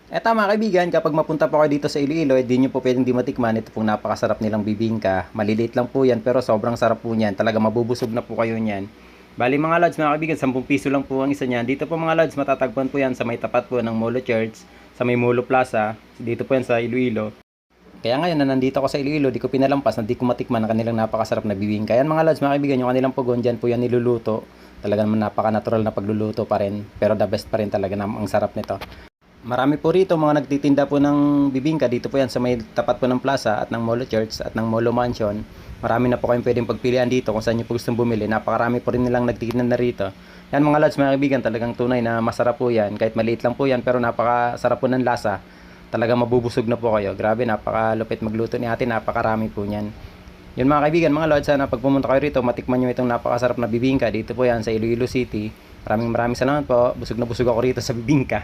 Eto mga kaibigan, kapag mapunta po kayo dito sa Iloilo, di nyo po pwedeng di matikman. Ito pong napakasarap nilang bibingka. Maliliit lang po yan pero sobrang sarap po niyan. Talaga mabubusog na po kayo niyan. Bali mga lods mga kaibigan, 10 piso lang po ang isa niyan. Dito po mga lods, matatagpuan po yan sa may tapat po ng Molo Church, sa may Molo Plaza. Dito po yan sa Iloilo. Kaya ngayon na nandito ako sa Iloilo, di ko pinalampas na di ko matikman ang kanilang napakasarap na bibingka. Yan mga lods mga kaibigan, yung kanilang pugon dyan po yan niluluto. Talaga naman napaka-natural na pagluluto pa rin. Pero the best pa rin talaga na ang sarap nito. Marami po rito mga nagtitinda po ng bibingka dito po yan sa may tapat po ng plaza at ng Molo Church at ng Molo Mansion. Marami na po kayong pwedeng pagpilian dito kung saan nyo po gustong bumili. Napakarami po rin nilang nagtitinda na rito. Yan mga lads mga kaibigan, talagang tunay na masarap po yan. Kahit maliit lang po yan pero napakasarap po ng lasa. Talagang mabubusog na po kayo. Grabe, napakalupit magluto ni ate, napakarami po niyan. Yun mga kaibigan, mga lods, sana pag pumunta kayo rito, matikman nyo itong napakasarap na bibingka. Dito po yan sa Iloilo City. Maraming salamat po. Busog na busog ako rito sa bibingka.